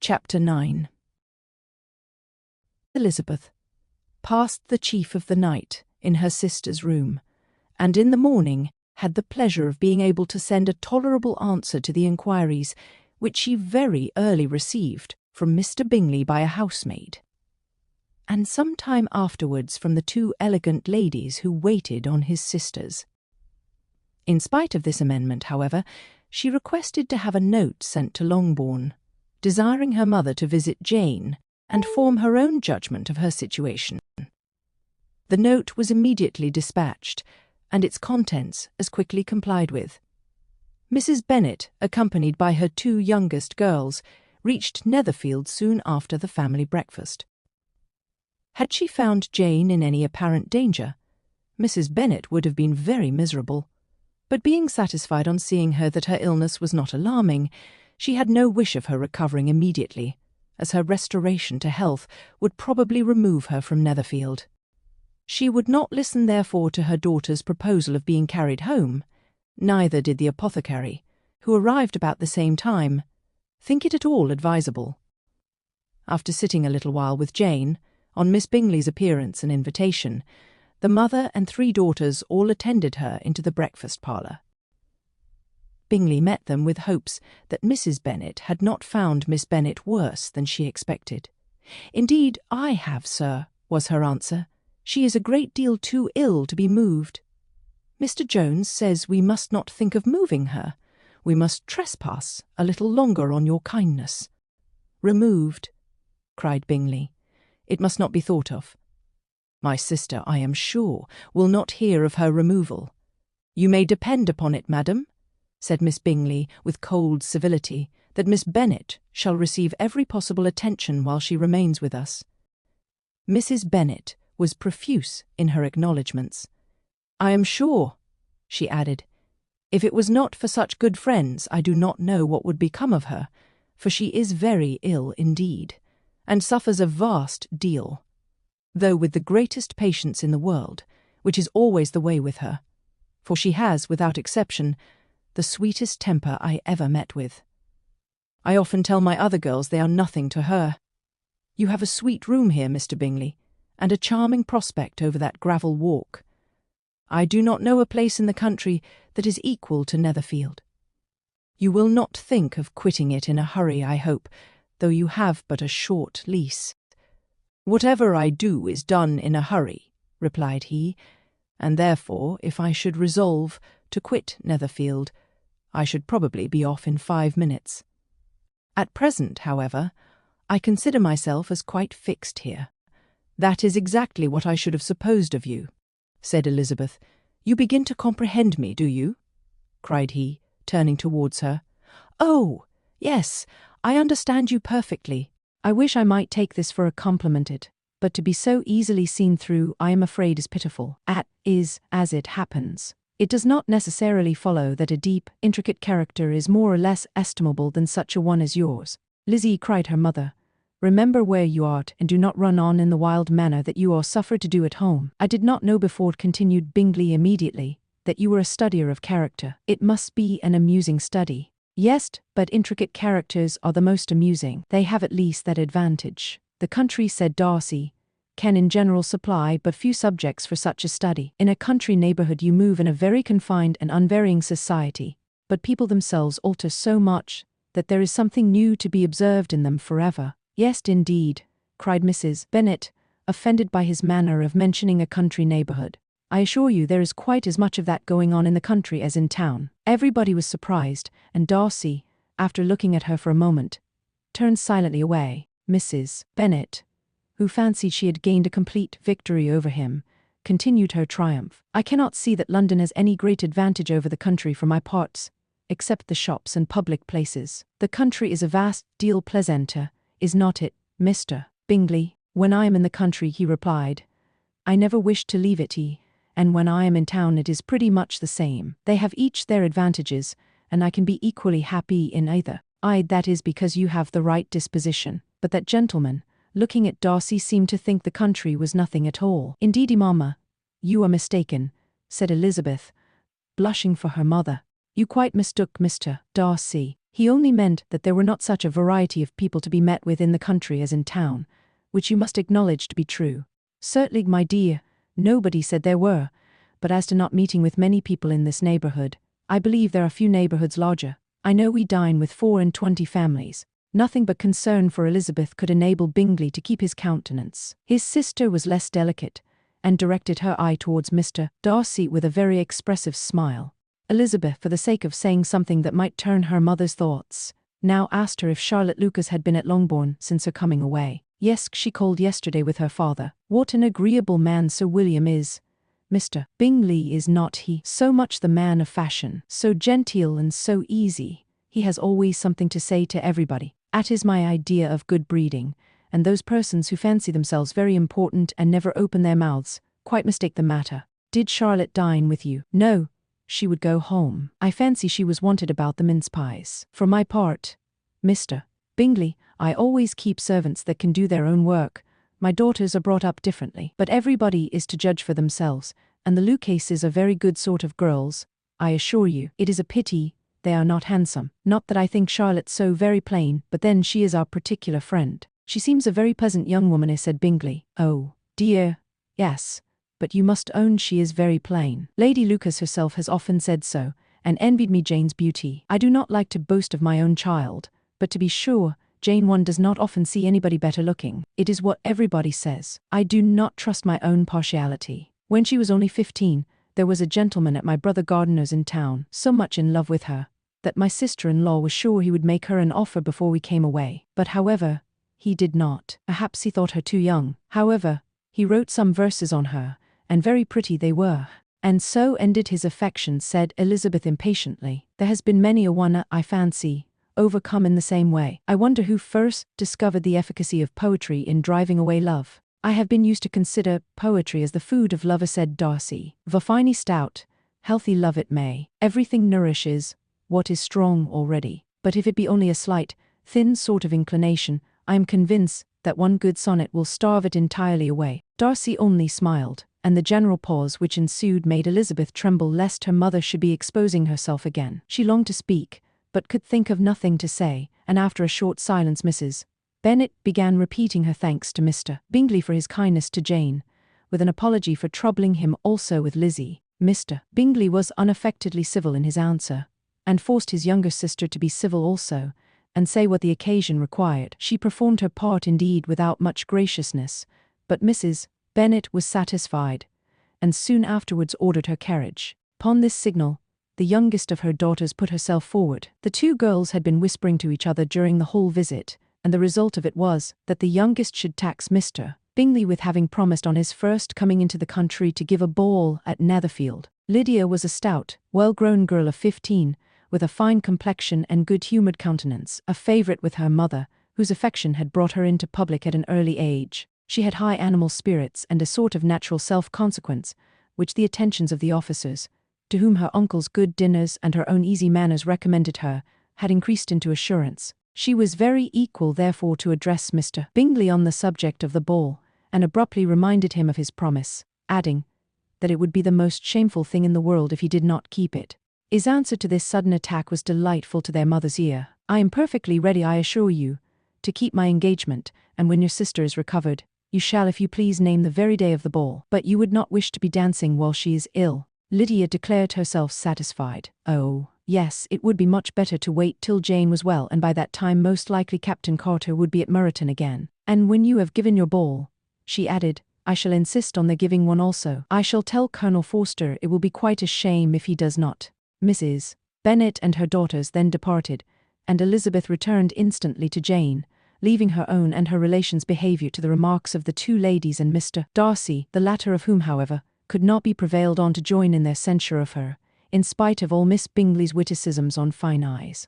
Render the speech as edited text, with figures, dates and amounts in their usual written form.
Chapter 9. Elizabeth passed the chief of the night in her sister's room, and in the morning had the pleasure of being able to send a tolerable answer to the inquiries which she very early received from Mr. Bingley by a housemaid, and some time afterwards from the two elegant ladies who waited on his sisters. In spite of this amendment, however, she requested to have a note sent to Longbourn, desiring her mother to visit Jane and form her own judgment of her situation. The note was immediately dispatched, and its contents as quickly complied with. Mrs. Bennet, accompanied by her two youngest girls, reached Netherfield soon after the family breakfast. Had she found Jane in any apparent danger, Mrs. Bennet would have been very miserable, but being satisfied on seeing her that her illness was not alarming, she had no wish of her recovering immediately, as her restoration to health would probably remove her from Netherfield. She would not listen therefore to her daughter's proposal of being carried home, neither did the apothecary, who arrived about the same time, think it at all advisable. After sitting a little while with Jane, on Miss Bingley's appearance and invitation, the mother and three daughters all attended her into the breakfast parlour. Bingley met them with hopes that Mrs. Bennet had not found Miss Bennet worse than she expected. "Indeed, I have, sir," was her answer. "She is a great deal too ill to be moved. Mr. Jones says we must not think of moving her. We must trespass a little longer on your kindness." "Removed," cried Bingley. "It must not be thought of. My sister, I am sure, will not hear of her removal. You may depend upon it, madam," said Miss Bingley with cold civility, "that Miss Bennet shall receive every possible attention while she remains with us." Mrs. Bennet was profuse in her acknowledgments. "I am sure," she added, "if it was not for such good friends, I do not know what would become of her, for she is very ill indeed, and suffers a vast deal, though with the greatest patience in the world, which is always the way with her, for she has, without exception, the sweetest temper I ever met with. I often tell my other girls they are nothing to her. You have a sweet room here, Mr. Bingley, and a charming prospect over that gravel walk. I do not know a place in the country that is equal to Netherfield. You will not think of quitting it in a hurry, I hope, though you have but a short lease." "Whatever I do is done in a hurry," replied he, "and therefore, if I should resolve to quit Netherfield, I should probably be off in 5 minutes. At present, however, I consider myself as quite fixed here." "That is exactly what I should have supposed of you," said Elizabeth. "You begin to comprehend me, do you?" cried he, turning towards her. "Oh, yes, I understand you perfectly. I wish I might take this for a compliment, but to be so easily seen through, I am afraid, is pitiful. As it happens. It does not necessarily follow that a deep, intricate character is more or less estimable than such a one as yours." "Lizzie," cried her mother, "remember where you art, and do not run on in the wild manner that you are suffered to do at home. I did not know before," continued Bingley immediately, "that you were a studier of character. It must be an amusing study." "Yes, but intricate characters are the most amusing. They have at least that advantage. The country," said Darcy, "can in general supply but few subjects for such a study. In a country neighbourhood you move in a very confined and unvarying society, but people themselves alter so much that there is something new to be observed in them forever." "Yes, indeed," cried Mrs. Bennet, offended by his manner of mentioning a country neighbourhood. "I assure you there is quite as much of that going on in the country as in town." Everybody was surprised, and Darcy, after looking at her for a moment, turned silently away. Mrs. Bennet, who fancied she had gained a complete victory over him, continued her triumph. "I cannot see that London has any great advantage over the country for my parts, except the shops and public places. The country is a vast deal pleasanter, is not it, Mr. Bingley?" "When I am in the country," he replied, "I never wish to leave it, and when I am in town it is pretty much the same. They have each their advantages, and I can be equally happy in either." "That is because you have the right disposition." But that gentleman, looking at Darcy, seemed to think the country was nothing at all. "Indeedy, mamma, you are mistaken," said Elizabeth, blushing for her mother. "You quite mistook Mr. Darcy. He only meant that there were not such a variety of people to be met with in the country as in town, which you must acknowledge to be true. Certainly, my dear, nobody said there were, but as to not meeting with many people in this neighbourhood, I believe there are few neighbourhoods larger. I know we dine with 24 families. Nothing but concern for Elizabeth could enable Bingley to keep his countenance. His sister was less delicate, and directed her eye towards Mr. Darcy with a very expressive smile. Elizabeth, for the sake of saying something that might turn her mother's thoughts, now asked her if Charlotte Lucas had been at Longbourn since her coming away. Yes, she called yesterday with her father. What an agreeable man Sir William is. Mr. Bingley is not he? So much the man of fashion, so genteel and so easy. He has always something to say to everybody. That is my idea of good breeding, and those persons who fancy themselves very important and never open their mouths quite mistake the matter. Did Charlotte dine with you? No. She would go home. I fancy she was wanted about the mince pies. For my part, Mr. Bingley, I always keep servants that can do their own work. My daughters are brought up differently, but everybody is to judge for themselves, and the Lucases are very good sort of girls. I assure you, it is a pity they are not handsome. Not that I think Charlotte so very plain, but then she is our particular friend. She seems a very pleasant young woman, said Bingley. Oh, dear, yes, but you must own she is very plain. Lady Lucas herself has often said so, and envied me Jane's beauty. I do not like to boast of my own child, but to be sure, Jane, one does not often see anybody better looking. It is what everybody says. I do not trust my own partiality. When she was only 15, there was a gentleman at my brother Gardiner's in town, so much in love with her, that my sister-in-law was sure he would make her an offer before we came away. But however, he did not. Perhaps he thought her too young. However, he wrote some verses on her, and very pretty they were. And so ended his affection, said Elizabeth impatiently. There has been many a one, I fancy, overcome in the same way. I wonder who first discovered the efficacy of poetry in driving away love. I have been used to consider poetry as the food of lover, said Darcy. Vafini stout, healthy love it may. Everything nourishes what is strong already. But if it be only a slight, thin sort of inclination, I am convinced that one good sonnet will starve it entirely away. Darcy only smiled, and the general pause which ensued made Elizabeth tremble lest her mother should be exposing herself again. She longed to speak, but could think of nothing to say, and after a short silence Mrs. Bennet began repeating her thanks to Mr. Bingley for his kindness to Jane, with an apology for troubling him also with Lizzie. Mr. Bingley was unaffectedly civil in his answer, and forced his younger sister to be civil also, and say what the occasion required. She performed her part indeed without much graciousness, but Mrs. Bennet was satisfied, and soon afterwards ordered her carriage. Upon this signal, the youngest of her daughters put herself forward. The two girls had been whispering to each other during the whole visit, and the result of it was that the youngest should tax Mr. Bingley with having promised on his first coming into the country to give a ball at Netherfield. Lydia was a stout, well-grown girl of 15, with a fine complexion and good-humoured countenance, a favourite with her mother, whose affection had brought her into public at an early age. She had high animal spirits and a sort of natural self-consequence, which the attentions of the officers, to whom her uncle's good dinners and her own easy manners recommended her, had increased into assurance. She was very equal therefore to address Mr. Bingley on the subject of the ball, and abruptly reminded him of his promise, adding that it would be the most shameful thing in the world if he did not keep it. His answer to this sudden attack was delightful to their mother's ear. I am perfectly ready, I assure you, to keep my engagement, and when your sister is recovered, you shall, if you please, name the very day of the ball. But you would not wish to be dancing while she is ill. Lydia declared herself satisfied. Oh, yes, it would be much better to wait till Jane was well, and by that time most likely Captain Carter would be at Meryton again. And when you have given your ball, she added, I shall insist on their giving one also. I shall tell Colonel Forster it will be quite a shame if he does not. Mrs. Bennet and her daughters then departed, and Elizabeth returned instantly to Jane, leaving her own and her relations' behaviour to the remarks of the two ladies and Mr. Darcy, the latter of whom, however, could not be prevailed on to join in their censure of her, in spite of all Miss Bingley's witticisms on fine eyes.